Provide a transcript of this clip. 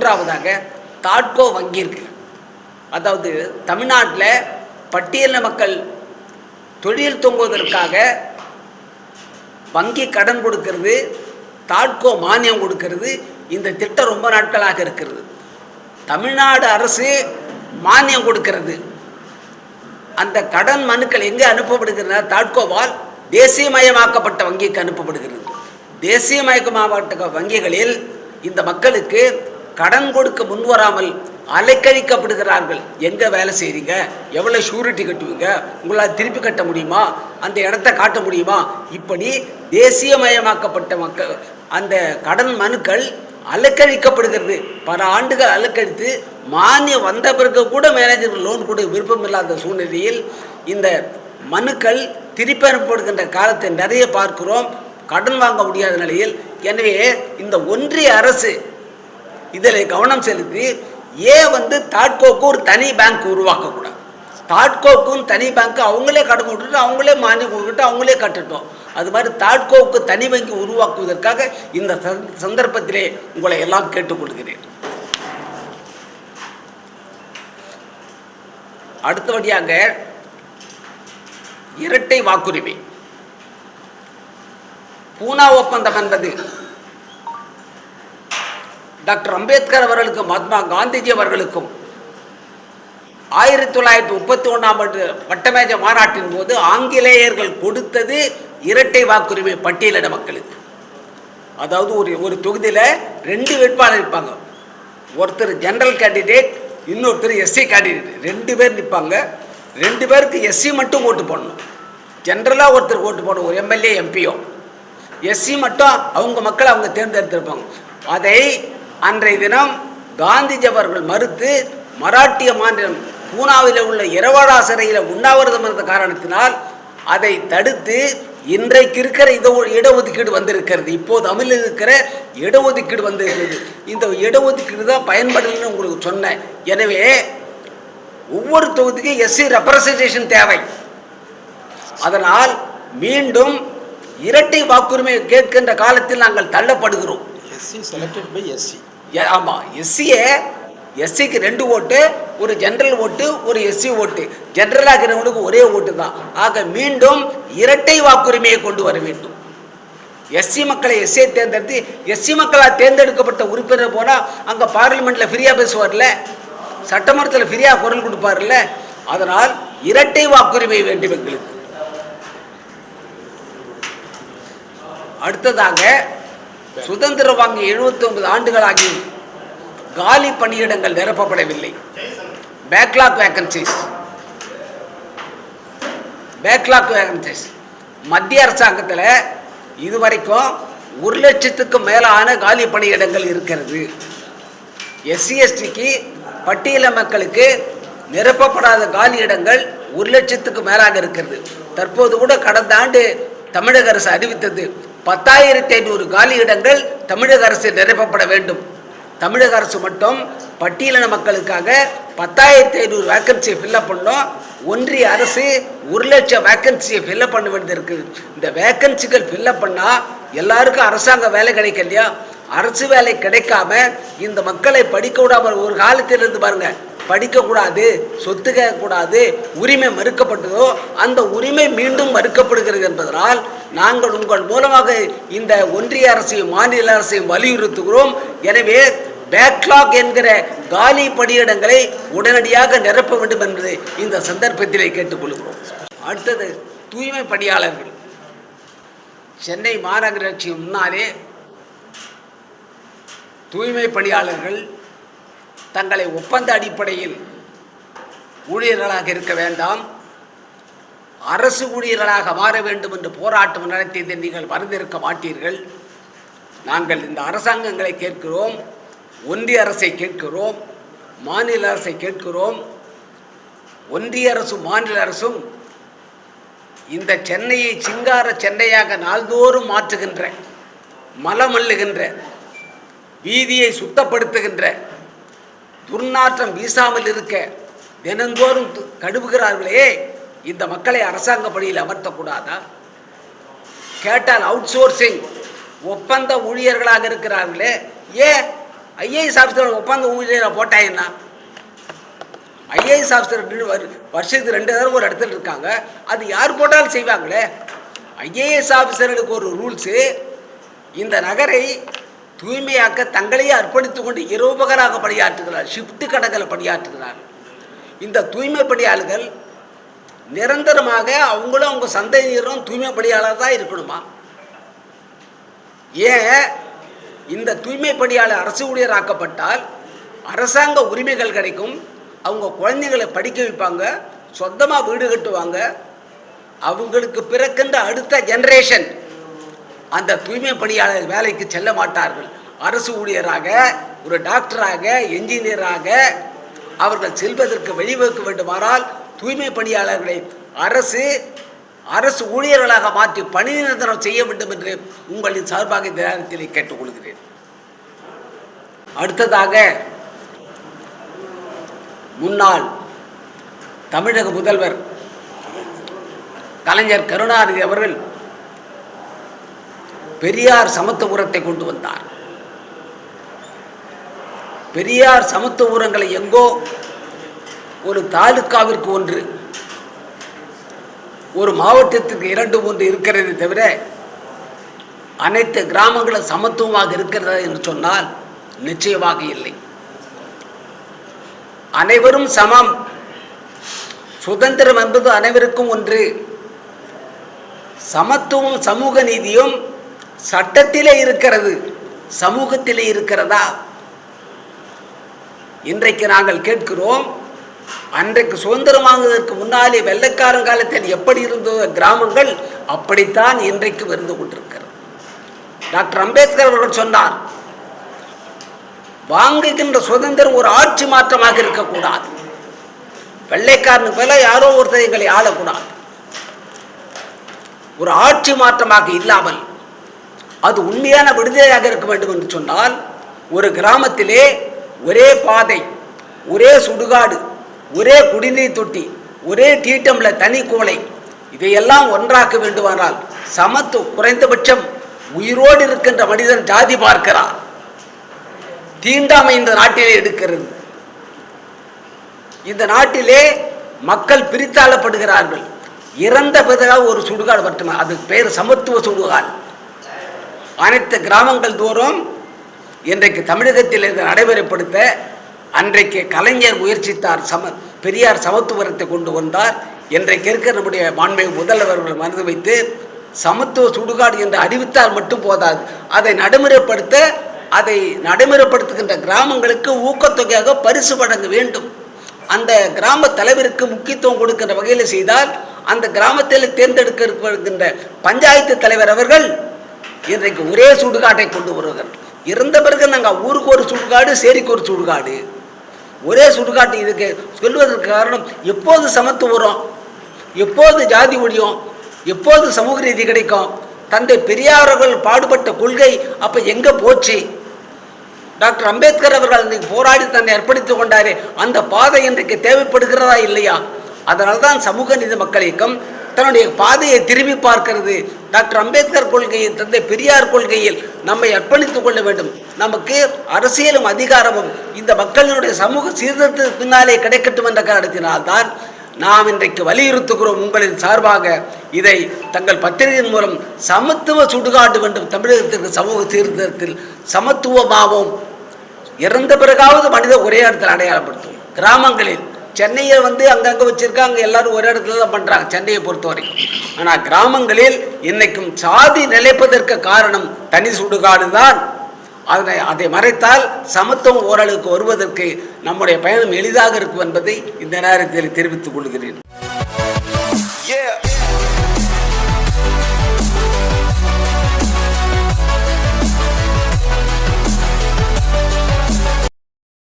மூன்றாவதாக தாட்கோ வங்கி இருக்கு. அதாவது தமிழ்நாட்டில் பட்டியலின மக்கள் தொழில் தொங்குவதற்காக வங்கி கடன் கொடுக்கிறது, தாட்கோ மானியம் கொடுக்கிறது. இந்த திட்டம் ரொம்ப நாட்களாக இருக்கிறது. தமிழ்நாடு அரசு மானியம் கொடுக்கிறது. அந்த கடன் மனுக்கள் எங்கே அனுப்பப்படுகிறது? தாட்கோவால் தேசியமயமாக்கப்பட்ட வங்கிக்கு அனுப்பப்படுகிறது. தேசியமயமாக்கப்பட்ட வங்கிகளில் இந்த மக்களுக்கு கடன் கொடுக்க முன்வராமல் அலைக்கழிக்கப்படுகிறார்கள். எங்கே வேலை செய்கிறீங்க, எவ்வளோ ஷூரிட்டி கட்டுவீங்க, உங்களால் திருப்பி கட்ட முடியுமா, அந்த இடத்த காட்ட முடியுமா, இப்படி தேசியமயமாக்கப்பட்ட மக்கள் அந்த கடன் மனுக்கள் அலைக்கழிக்கப்படுகிறது. பல ஆண்டுகள் அலைக்கழித்து மானியம் வந்த பிறகு கூட மேனேஜர்கள் லோன் கொடுக்க விருப்பம் இல்லாத சூழ்நிலையில் இந்த மனுக்கள் திருப்பி அனுப்பப்படுகின்ற காலத்தை நிறைய பார்க்கிறோம். கடன் வாங்க முடியாத நிலையில். எனவே இந்த ஒன்றிய அரசு இதில் கவனம் செலுத்தி தாட்கோக்கு ஒரு தனி பேங்க் உருவாக்கக்கூடாது. தாட்கோக்கும் தனி பேங்க் அவங்களே கடன் கொடுத்துட்டு அவங்களே மானியம் கொடுத்துட்டு அவங்களே கட்டட்டும். அது மாதிரி தாட்கோவுக்கு தனி வங்கி உருவாக்குவதற்காக இந்த சந்தர்ப்பத்திலே உங்களை எல்லாம் கேட்டுக்கொள்கிறேன். அடுத்தபடியாக இரட்டை வாக்குரிமை. பூனா ஒப்பந்தம் என்பது டாக்டர் அம்பேத்கர் அவர்களுக்கும் மகாத்மா காந்திஜி அவர்களுக்கும் 1931ஆம் ஆண்டு வட்டமேஜை மாநாட்டின் போது ஆங்கிலேயர்கள் கொடுத்தது இரட்டை வாக்குரிமை பட்டியலின மக்களுக்கு. அதாவது ஒரு தொகுதியில் 2 வேட்பாளர் இருப்பாங்க. ஒருத்தர் ஜெனரல் கேண்டிடேட், இன்னொருத்தர் எஸ்சி கேண்டிடேட். 2 பேர் நிற்பாங்க. 2 பேருக்கு எஸ்சி மட்டும் ஓட்டு போடணும். ஜென்ரலாக ஒருத்தர் ஓட்டு போடணும், ஒரு எம்எல்ஏ எம்பியோ. எஸ்சி மட்டும் அவங்க மக்களை அவங்க தேர்ந்தெடுத்திருப்பாங்க. அதை அன்றைய தினம் காந்திஜி அவர்கள் மறுத்து மராட்டிய மாநிலம் பூனாவில் உள்ள இரவாடா சிறையில் உண்ணாவிரதம் இருந்த காரணத்தினால் அதை தடுத்து இன்றைக்கு இருக்கிற இடஒதுக்கீடு வந்திருக்கிறது. இப்போது அமலில் இருக்கிற இடஒதுக்கீடு வந்திருக்கிறது. இந்த இடஒதுக்கீடு தான் பயன்படலன்னு உங்களுக்கு சொன்னேன். எனவே ஒவ்வொரு தொகுதிக்கும் எஸ்சி ரெப்ரசன்டேஷன் தேவை. அதனால் மீண்டும் இரட்டை வாக்குரிமை கேட்கின்ற காலத்தில் நாங்கள் தள்ளப்படுகிறோம். ஆமாம், எஸ்சிக்கு 2 ஓட்டு, ஒரு ஜெனரல் ஓட்டு, ஒரு எஸ்சி ஓட்டு. ஜெனரலாக இருக்கிறவங்களுக்கு ஒரே ஓட்டு தான். ஆக மீண்டும் இரட்டை வாக்குரிமையை கொண்டு வர வேண்டும். எஸ்சி மக்களை எஸ்சியை தேர்ந்தெடுத்து எஸ்சி மக்களால் தேர்ந்தெடுக்கப்பட்ட உறுப்பினர் போனால் அங்கே பார்லிமெண்ட்டில் ஃப்ரீயாக பேசுவார்ல, சட்டமன்றத்தில் ஃப்ரீயாக குரல் கொடுப்பார்ல. அதனால் இரட்டை வாக்குரிமை வேண்டும் எங்களுக்கு. அடுத்ததாக சுதந்திரம் வாங்கி 79 ஆண்டுகளாகி காலி பணியிடங்கள் நிரப்பப்படவில்லை. பேக்லாக் வேகன்சிஸ் மத்திய அரசாங்கத்தில் இதுவரைக்கும் 1 லட்சத்துக்கும் மேலான காலி பணியிடங்கள் இருக்கிறது. எஸ்சி எஸ்டிக்கு பட்டியல மக்களுக்கு நிரப்பப்படாத காலி இடங்கள் 1 லட்சத்துக்கு மேலாக இருக்கிறது. தற்போது கூட கடந்த ஆண்டு தமிழக அரசு அறிவித்தது 10,500 காலி இடங்கள் தமிழக அரசு நிரப்பப்பட வேண்டும். தமிழக அரசு மட்டும் பட்டியலின மக்களுக்காக 10,500 வேக்கன்சியை ஃபில்லப் பண்ணோம். ஒன்றிய அரசு 1 லட்சம் வேக்கன்சியை ஃபில்லப் பண்ண வேண்டியது இருக்குது. இந்த வேக்கன்சிகள் ஃபில்லப் பண்ணால் எல்லாருக்கும் அரசாங்க வேலை கிடைக்கலையா? அரசு வேலை கிடைக்காம இந்த மக்களை படிக்க விடாமல் ஒரு காலத்தில் இருந்து பாருங்க, படிக்கக்கூடாது, சொத்து கேட்கக்கூடாது, உரிமை மறுக்கப்பட்டதோ அந்த உரிமை மீண்டும் மறுக்கப்படுகிறது என்பதனால் நாங்கள் உங்கள் மூலமாக இந்த ஒன்றிய அரசையும் மாநில அரசையும் வலியுறுத்துகிறோம். எனவே பேக்லாக் என்கிற காலி பணியிடங்களை உடனடியாக நிரப்ப வேண்டும் என்று இந்த சந்தர்ப்பத்திலே கேட்டுக்கொள்கிறோம். அடுத்தது தூய்மை பணியாளர்கள். சென்னை மாநகராட்சி முன்னாலே தூய்மை பணியாளர்கள் தங்களை ஒப்பந்த அடிப்படையில் ஊழியர்களாக இருக்க வேண்டாம், அரசு ஊழியர்களாக மாற வேண்டும் என்று போராட்டம் நடத்தியதை நீங்கள் மறந்திருக்க மாட்டீர்கள். நாங்கள் இந்த அரசாங்கங்களை கேட்கிறோம், ஒன்றிய அரசை கேட்கிறோம், மாநில அரசை கேட்கிறோம். ஒன்றிய அரசும் மாநில அரசும் இந்த சென்னையை சிங்கார சென்னையாக நாள்தோறும் மாற்றுகின்ற, மலமல்லுகின்ற, வீதியை சுத்தப்படுத்துகின்ற, துர்நாற்றம் வீசாமல் இருக்க தினந்தோறும் கழுவுகிறார்களே, இந்த மக்களை அரசாங்க பணியில் அமர்த்தக்கூடாதா? கேட்டால் அவுட் சோர்சிங் ஒப்பந்த ஊழியர்களாக இருக்கிறார்களே, ஏன் ஐஏஎஸ் ஆஃபீஸர் ஒப்பந்த ஊழியரை போட்டா என்ன? ஐஏஎஸ் ஆஃபீஸர் வருஷத்துக்கு 2 தடவை ஒரு இடத்துல இருக்காங்க, அது யார் போட்டாலும் செய்வாங்களே. ஐஏஎஸ் ஆஃபீஸர்களுக்கு ஒரு ரூல்ஸு, இந்த நகரை தூய்மையாக்க தங்களையே அர்ப்பணித்துக் கொண்டு இரவு பகலாக பணியாற்றுகிறார், ஷிஃப்ட் கணக்கில் பணியாற்றுகிறார். இந்த தூய்மை பணியாளர்கள் நிரந்தரமாக அவங்களும் அவங்க சந்ததியினரும் தூய்மை பணியாளர் தான் இருக்கணுமா? ஏன் இந்த தூய்மை பணியாளர் அரசு ஊழியராக்கப்பட்டால் அரசாங்க உரிமைகள் கிடைக்கும், அவங்க குழந்தைங்களை படிக்க வைப்பாங்க, சொந்தமாக வீடு கட்டுவாங்க, அவங்களுக்கு பிறக்கின்ற அடுத்த ஜெனரேஷன் அந்த தூய்மை பணியாளர் வேலைக்கு செல்ல மாட்டார்கள். அரசு ஊழியராக, ஒரு டாக்டராக, என்ஜினியராக அவர்கள் செல்வதற்கு வழிவகுக்க வேண்டுமானால் தூய்மை பணியாளர்களை அரசு ஊழியர்களாக மாற்றி பணி நிரந்தரம் செய்ய வேண்டும் என்று உங்களின் சார்பாக இந்த நேரத்தில் கேட்டுக்கொள்கிறேன். அடுத்ததாக, முன்னாள் தமிழக முதல்வர் கலைஞர் கருணாநிதி அவர்கள் பெரியார் சமத்துவபுரத்தை கொண்டு வந்தார். பெரியார் சமத்துவபுரங்களை எங்கோ ஒரு தாலுக்காவிற்கு ஒன்று, ஒரு மாவட்டத்திற்கு 2-3 இருக்கிறது தவிர அனைத்து கிராமங்களும் சமத்துவமாக இருக்கிறதா என்று சொன்னால் நிச்சயமாக இல்லை. அனைவரும் சமம், சுதந்திரம் என்பது அனைவருக்கும் ஒன்று. சமத்துவம் சமூக நீதியும் சட்டத்திலே இருக்கிறது, சமூகத்திலே இருக்கிறதா? இன்றைக்கு நாங்கள் கேட்கிறோம், அன்றைக்கு சுதந்திரம் வாங்குவதற்கு முன்னாலே வெள்ளைக்காரன் காலத்தில் எப்படி இருந்ததோ கிராமங்கள் அப்படித்தான் இன்றைக்கு இருந்து கொண்டிருக்கிறது. டாக்டர் அம்பேத்கர் அவர்கள் சொன்னார், வாங்குகின்ற சுதந்திரம் ஒரு ஆட்சி மாற்றமாக இருக்கக்கூடாது. வெள்ளைக்காரனுக்கு மேல யாரோ ஒருத்தர் எங்களை ஆளக்கூடாது. ஒரு ஆட்சி மாற்றமாக இல்லாமல் அது உண்மையான விடுதலையாக இருக்க வேண்டும் என்று சொன்னால், ஒரு கிராமத்திலே ஒரே பாதை, ஒரே சுடுகாடு, ஒரே குடிநீர் தொட்டி, ஒரே டீட்டம்ல தனி கோலை, இதையெல்லாம் ஒன்றாக்க வேண்டுமானால் சமத்துவம், குறைந்தபட்சம் உயிரோடு இருக்கின்ற மனிதன் ஜாதி பார்க்கிறார். தீண்டாமை இந்த நாட்டிலே எடுக்கிறது. இந்த நாட்டிலே மக்கள் பிரித்தாளப்படுகிறார்கள். இறந்த பிறகு ஒரு சுடுகாடு மட்டுமே, அது பேர் சமத்துவ சுடுகாடு. அனைத்து கிராமங்கள் தோறும் இன்றைக்கு தமிழகத்தில் இதை நடைமுறைப்படுத்த அன்றைக்கு கலைஞர் முயற்சித்தார். பெரியார் சமத்துவத்தை கொண்டு வந்தார். இன்றைக்கு இருக்கிற நம்முடைய மாண்புமிகு முதல்வர்கள் மனது வைத்து சமத்துவ சுடுகாடு என்று அறிவித்தால் மட்டும் போதாது, அதை நடைமுறைப்படுத்துகின்ற கிராமங்களுக்கு ஊக்கத்தொகையாக பரிசு வழங்க வேண்டும். அந்த கிராம தலைவருக்கு முக்கியத்துவம் கொடுக்கின்ற வகையில் செய்தால் அந்த கிராமத்தில் தேர்ந்தெடுக்கப்படுகின்ற பஞ்சாயத்து தலைவர் அவர்கள் இன்றைக்கு ஒரே சுடுகாட்டை கொண்டு வருவார்கள். இருந்த பிறகு நாங்கள் ஊருக்கு ஒரு சுடுகாடு, சேரிக்கு ஒரு சுடுகாடு, ஒரே சுடுகாட்டு. இதுக்கு சொல்வதற்கு காரணம், எப்போது சமத்துவம் வரும், எப்போது ஜாதி ஒழியும், எப்போது சமூக நீதி கிடைக்கும்? தந்தை பெரியார் அவர்கள் பாடுபட்ட கொள்கை அப்போ எங்கே போச்சு? டாக்டர் அம்பேத்கர் அவர்கள் இன்றைக்கு போராடி தன்னை அர்ப்பணித்துக் கொண்டாரே, அந்த பாதை இன்றைக்கு தேவைப்படுகிறதா இல்லையா? அதனால்தான் சமூக நீதி மக்கள் இயக்கம் தன்னுடைய பாதையை திரும்பி பார்க்கிறது. டாக்டர் அம்பேத்கர் கொள்கையில், தந்தை பெரியார் கொள்கையில் நம்மை அர்ப்பணித்துக் கொள்ள வேண்டும். நமக்கு அரசியலும் அதிகாரமும் இந்த மக்களினுடைய சமூக சீர்திருத்தத்துக்கு பின்னாலே கிடைக்கட்டும் என்ற காரணத்தினால்தான் நாம் இன்றைக்கு வலியுறுத்துகிறோம். உங்களின் சார்பாக இதை தங்கள் பத்திரிகையின் மூலம் சமத்துவ சுடுகாடு வேண்டும். தமிழகத்திற்கு சமூக சீர்திருத்தத்தில் சமத்துவமாகவும் இறந்த பிறகாவது மனிதர் ஒரே இடத்தில் அடையாளப்படுத்தும். கிராமங்களில், சென்னையை அங்கங்கே வச்சுருக்காங்க, எல்லாரும் ஒரே இடத்துல தான் பண்ணுறாங்க சென்னையை பொறுத்த வரைக்கும். ஆனால் கிராமங்களில் இன்னைக்கும் சாதி நிலைப்பதற்கு காரணம் தனி சுடுகாடு தான். அதை மறைத்தால் சமத்துவம் ஓரளவுக்கு வருவதற்கு நம்முடைய பயணம் எளிதாக இருக்கும் என்பதை இந்த நேரத்தில் தெரிவித்துக் கொள்கிறேன்.